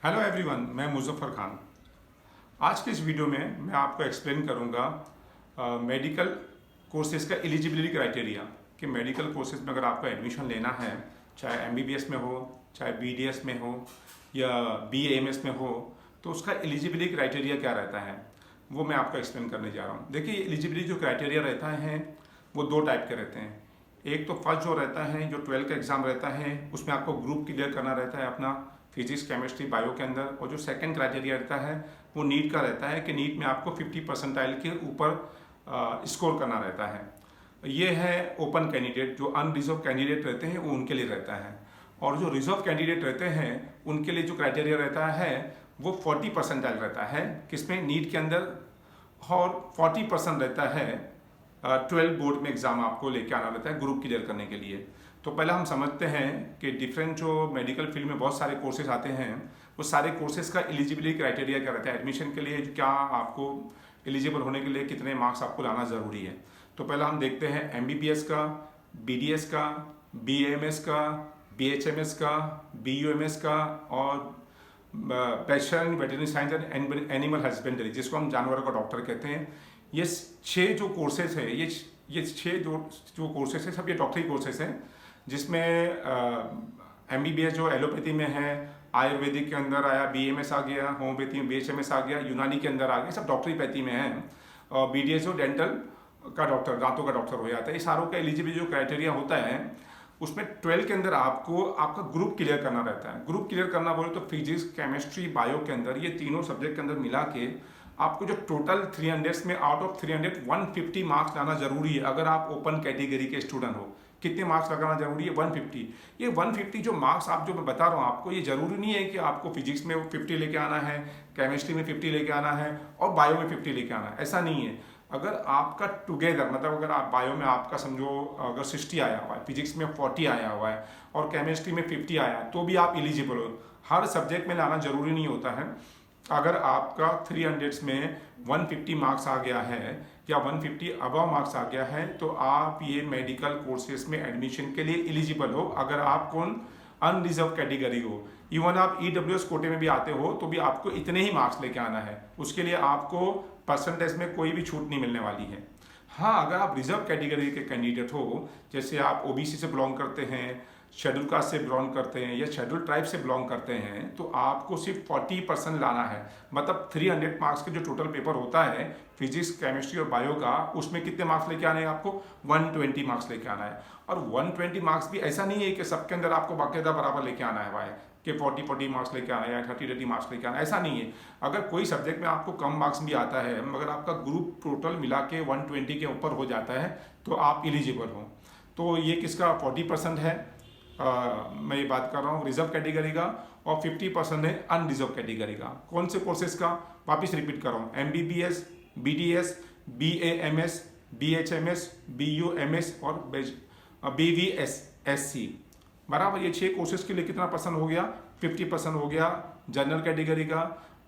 Hello everyone, मैं मुज़फ़्फ़र खान। आज के इस वीडियो में मैं आपको एक्सप्लेन करूंगा मेडिकल कोर्सेज़ का एलिजिबिलिटी क्राइटेरिया कि मेडिकल कोर्सेज़ में अगर आपको एडमिशन लेना है, चाहे एमबीबीएस में हो, चाहे बीडीएस में हो या बीएएमएस में हो, तो उसका एलिजिबिलिटी क्राइटेरिया क्या रहता है वो मैं आपको एक्सप्लेन करने जा रहा हूँ। देखिए, एलिजिबिलिटी जो क्राइटेरिया रहता है वो दो टाइप के रहते हैं। एक तो फर्स्ट जो रहता है, जो 12 का एग्ज़ाम रहता है, उसमें आपको ग्रुप क्लियर करना रहता है अपना फिजिक्स, केमिस्ट्री, बायो के अंदर। और जो सेकंड क्राइटेरिया रहता है वो नीट का रहता है कि नीट में आपको 50 परसेंटाइल के ऊपर स्कोर करना रहता है। ये है ओपन कैंडिडेट। जो अनरिजर्व कैंडिडेट रहते हैं वो उनके लिए रहता है, और जो रिजर्व कैंडिडेट रहते हैं उनके लिए जो क्राइटेरिया रहता है वो 40 परसेंटाइल रहता है किसमें, नीट के अंदर। और 40% रहता है 12 बोर्ड में एग्ज़ाम आपको लेके आना रहता है ग्रुप क्लियर करने के लिए। तो पहले हम समझते हैं कि डिफरेंट जो मेडिकल फील्ड में बहुत सारे कोर्सेज आते हैं, वो सारे कोर्सेज का एलिजिबिलिटी क्राइटेरिया क्या रहता है, एडमिशन के लिए क्या आपको एलिजिबल होने के लिए कितने मार्क्स आपको लाना ज़रूरी है। तो पहले हम देखते हैं एमबीबीएस का, बीडीएस का, बीएएमएस का, बीएचएमएस का, बीयूएमएस का, और bachelor in veterinary science and animal husbandry, जिसको हम जानवरों का डॉक्टर कहते हैं। ये 6 जो कोर्सेज है, ये 6 जो कोर्सेज है, सब ये डॉक्टरी कोर्सेज हैं, जिसमें एमबीबीएस जो एलोपैथी में है, आयुर्वेदिक के अंदर आया, बीएमएस आ गया, होम्योपैथी में बीएचएमएस आ गया, यूनानी के अंदर आ गया, सब डॉक्टरी पैथी में है। और बीडीएस जो डेंटल का डॉक्टर, दांतों का डॉक्टर हो जाता है। ये सारों का एलिजिबिलिटी जो क्राइटेरिया होता है उसमें 12 के अंदर आपको आपका ग्रुप क्लियर करना रहता है। ग्रुप क्लियर करना बोले तो फिजिक्स, केमिस्ट्री, बायो के अंदर, ये तीनों सब्जेक्ट के अंदर मिला के आपको जो टोटल 300 में आउट ऑफ 300 150 मार्क्स लाना जरूरी है। अगर आप ओपन कैटेगरी के स्टूडेंट हो, कितने मार्क्स लगाना जरूरी है? 150। ये 150 जो मार्क्स आप जो मैं बता रहा हूँ आपको, ये जरूरी नहीं है कि आपको फिजिक्स में 50 लेके आना है, केमिस्ट्री में 50 लेके आना है और बायो में 50 लेके आना है, ऐसा नहीं है। अगर आपका टुगेदर, मतलब अगर आप बायो में आपका समझो अगर 60 आया हुआ है, फिजिक्स में 40 आया हुआ है और केमिस्ट्री में 50 आया है, तो भी आप एलिजिबल हो। हर सब्जेक्ट में लाना जरूरी नहीं होता है। अगर आपका 300 में 150 मार्क्स आ गया है या 150 अबव मार्क्स आ गया है, तो आप ये मेडिकल कोर्सेज में एडमिशन के लिए एलिजिबल हो। अगर आप कौन अनरिजर्व कैटेगरी हो, इवन आप ईडब्ल्यूएस कोटे में भी आते हो, तो भी आपको इतने ही मार्क्स लेके आना है। उसके लिए आपको परसेंटेज में कोई भी छूट नहीं मिलने वाली है। हाँ, अगर आप रिजर्व कैटेगरी के कैंडिडेट हो, जैसे आप ओबीसी से बिलोंग करते हैं, शेड्यूल कास्ट से बिलोंग करते हैं या शेड्यूल ट्राइब से बिलोंग करते हैं, तो आपको सिर्फ 40% लाना है। मतलब 300 मार्क्स के जो टोटल पेपर होता है फिजिक्स, केमिस्ट्री और बायो का, उसमें कितने मार्क्स लेके आने हैं आपको? 120 मार्क्स लेके आना है। और 120 मार्क्स भी ऐसा नहीं है कि सबके अंदर आपको बाकायदा बराबर लेके आना है भाई, कि 40 मार्क्स लेके आना है या 30 मार्क्स लेके आना है, ऐसा नहीं है। अगर कोई सब्जेक्ट में आपको कम मार्क्स भी आता है, मगर आपका ग्रुप टोटल मिला के 120 के ऊपर हो जाता है, तो आप एलिजिबल हो। तो ये किसका 40% है? मैं ये बात कर रहा हूँ रिजर्व कैटेगरी का, और 50% है अनरिजर्व कैटेगरी का। कौन से कोर्सेज का? वापिस रिपीट कर रहा हूँ, MBBS, BDS, BAMS, BHMS, BUMS और बीवीएसएससी। बराबर, ये 6 कोर्सेज के लिए कितना परसेंट हो गया? 50% हो गया जनरल कैटेगरी का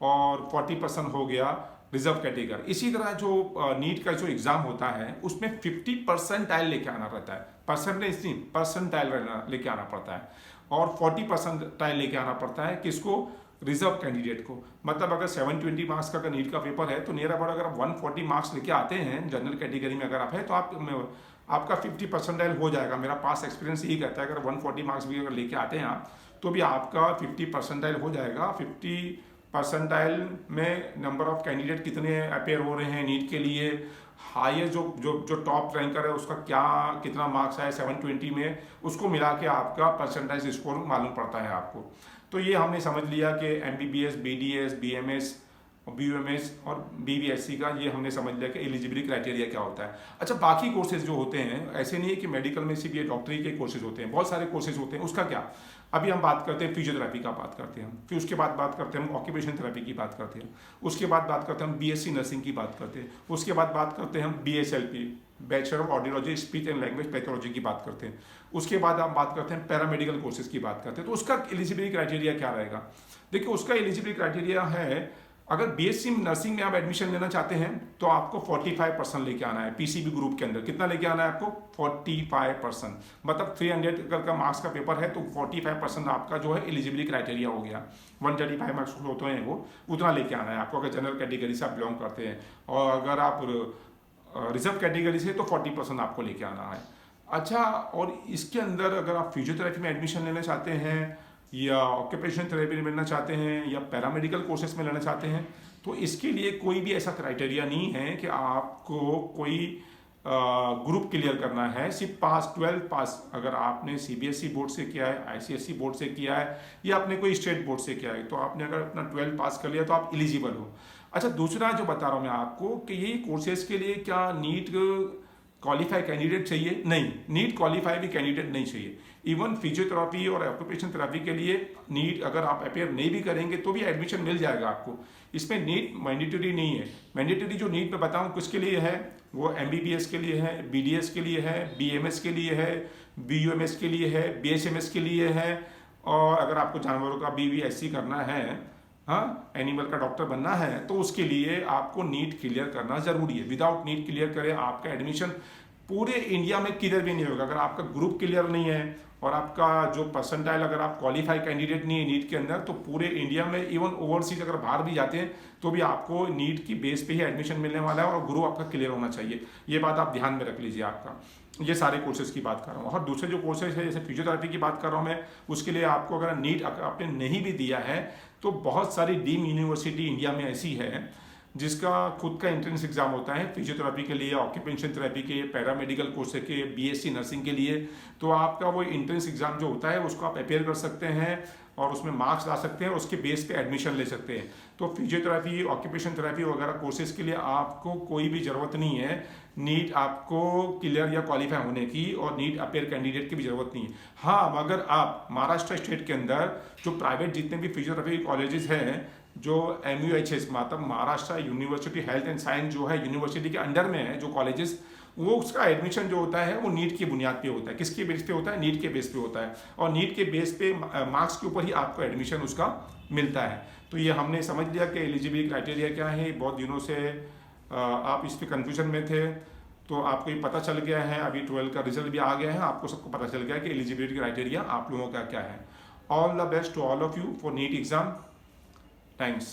और 40% हो गया रिजर्व कैटेगरी। इसी तरह जो नीट का जो एग्जाम होता है उसमें 50 परसेंटाइल लेके आना रहता है, परसेंटेज नहीं, परसेंटाइल लेके आना पड़ता है, और 40 परसेंटाइल लेके आना पड़ता है किसको? रिजर्व कैंडिडेट को। मतलब अगर 720 मार्क्स का नीट का पेपर है, तो नियर अबाउट अगर आप 140 मार्क्स लेके आते हैं जनरल कैटेगरी में अगर आप है, तो आपका 50 परसेंटाइल हो जाएगा। मेरा पास एक्सपीरियंस यही कहता है, अगर 140 मार्क्स भी अगर लेके आते हैं आप, तो भी आपका 50 परसेंटाइल हो जाएगा। 50 परसेंटाइल में नंबर ऑफ कैंडिडेट कितने अपेयर हो रहे हैं नीट के लिए, हाईएस्ट जो जो जो टॉप रैंकर है उसका क्या कितना मार्क्स है 720 में, उसको मिला के आपका परसेंटाइज स्कोर मालूम पड़ता है आपको। तो ये हमने समझ लिया कि एमबीबीएस, बीडीएस, बीएमएस, बीयूएमएस और बीवीएससी का ये हमने समझ लिया कि एलिजिबिलिटी क्राइटेरिया क्या होता है। अच्छा, बाकी कोर्सेज जो होते हैं, ऐसे नहीं है कि मेडिकल में सिर्फ ये डॉक्टरी के कोर्सेज होते हैं, बहुत सारे कोर्सेज होते हैं। उसका क्या? अभी हम बात करते हैं फिजियोथेरेपी का, बात करते हैं, फिर उसके बाद बात करते हैं हम ऑक्यूपेशन थेरेपी की बात करते हैं, उसके बाद बात करते हैं हम बीएससी नर्सिंग की बात करते हैं, उसके बाद बात करते हैं हम BSLP, bachelor of audiology speech and language pathology की बात करते हैं, उसके बाद हम बात करते हैं पैरामेडिकल कोर्सेज की बात करते हैं। तो उसका एलिजिबिलिटी क्राइटेरिया क्या रहेगा? देखिए, उसका एलिजिबिलिटी क्राइटेरिया है अगर बीएससी नर्सिंग में आप एडमिशन लेना चाहते हैं तो आपको 45% लेके आना है पीसीबी ग्रुप के अंदर। कितना लेके आना है आपको? 45%। मतलब 300 अगर का मार्क्स का पेपर है तो 45% आपका जो है एलिजिबिलिटी क्राइटेरिया हो गया। 135 मार्क्स होते हैं वो, उतना लेके आना है आपको अगर जनरल कैटेगरी से आप बिलोंग करते हैं। और अगर आप रिजर्व कैटेगरी से तो 40% आपको लेके आना है। अच्छा, और इसके अंदर अगर आप फिजियोथेरेपी में एडमिशन लेना चाहते हैं या ऑक्यूपेशन थेरेपी में लेना चाहते हैं या पैरामेडिकल कोर्सेज में लेना चाहते हैं तो इसके लिए कोई भी ऐसा क्राइटेरिया नहीं है कि आपको कोई ग्रुप क्लियर करना है। सिर्फ पास 12 पास अगर आपने सीबीएसई बोर्ड से किया है, आईसीएसई बोर्ड से किया है या आपने कोई स्टेट बोर्ड से किया है तो आपने अगर अपना 12 पास कर लिया तो आप एलिजिबल हो। अच्छा, दूसरा जो बता रहा हूँ मैं आपको कि ये कोर्सेज के लिए क्या नीट क्वालिफाई कैंडिडेट चाहिए? नहीं, नीट क्वालिफाई भी कैंडिडेट नहीं चाहिए। इवन फिजियोथेरापी और ऑक्यूपेशन थेरेपी के लिए नीट अगर आप अपेयर नहीं भी करेंगे तो भी एडमिशन मिल जाएगा आपको। इसमें नीट मैंडेटरी नहीं है। मैंडेटरी जो नीट में बताऊं किसके लिए है, वो एमबीबीएस के लिए है, बीडीएस के लिए है, बीएमएस के लिए है, बीयूएमएस के लिए है, बीएचएमएस के लिए है। और अगर आपको जानवरों का बीवीएससी करना है, हाँ, एनिमल का डॉक्टर बनना है तो उसके लिए आपको नीट क्लियर करना जरूरी है। विदाउट नीट क्लियर करे आपका एडमिशन पूरे इंडिया में क्लियर भी नहीं होगा। अगर आपका ग्रुप क्लियर नहीं है और आपका जो परसेंटाइल अगर आप क्वालिफाई कैंडिडेट नहीं है नीट के अंदर तो पूरे इंडिया में इवन ओवरसीज अगर बाहर भी जाते हैं तो भी आपको नीट की बेस पे ही एडमिशन मिलने वाला है और ग्रुप आपका क्लियर होना चाहिए। ये बात आप ध्यान में रख लीजिए। आपका ये सारे कोर्सेज की बात कर रहा हूँ। और दूसरे जो कोर्सेज है जैसे फिजियोथेरेपी की बात कर रहा हूँ मैं, उसके लिए आपको अगर नीट आपने नहीं भी दिया है तो बहुत सारी डीम यूनिवर्सिटी इंडिया में ऐसी है जिसका खुद का एंट्रेंस एग्जाम होता है फिजियोथेरेपी के लिए, ऑक्यूपेशन थेरेपी के, पैरामेडिकल कोर्स के, बीएससी नर्सिंग के लिए। तो आपका वो एंट्रेंस एग्जाम जो होता है उसको आप अपेयर कर सकते हैं और उसमें मार्क्स ला सकते हैं, उसके बेस पे एडमिशन ले सकते हैं। तो फिजियोथेरेपी, ऑक्यूपेशन थेरेपी वगैरह कोर्सेज के लिए आपको कोई भी जरूरत नहीं है नीट आपको क्लियर या क्वालिफाई होने की, और नीट अपेयर कैंडिडेट की भी जरूरत नहीं है। हाँ, मगर आप महाराष्ट्र स्टेट के अंदर जो प्राइवेट जितने भी फिजियोथेरेपी कॉलेजेस हैं जो MUHS मतलब Maharashtra university health and science जो है यूनिवर्सिटी के अंडर में है जो कॉलेजेस, वो उसका एडमिशन जो होता है वो नीट की बुनियाद पे होता है। किसके बेस पे होता है? नीट के बेस पे होता है। और नीट के बेस पे मार्क्स के ऊपर ही आपको एडमिशन उसका मिलता है। तो ये हमने समझ लिया कि एलिजिबिलिटी क्राइटेरिया क्या है। बहुत दिनों से आप इस पर कन्फ्यूजन में थे तो आपको ये पता चल गया है। अभी 12 का रिजल्ट भी आ गया है, आपको सबको पता चल गया है कि एलिजिबिलिटी क्राइटेरिया आप लोगों का क्या है। All the best to all of you for NEET exam. Thanks.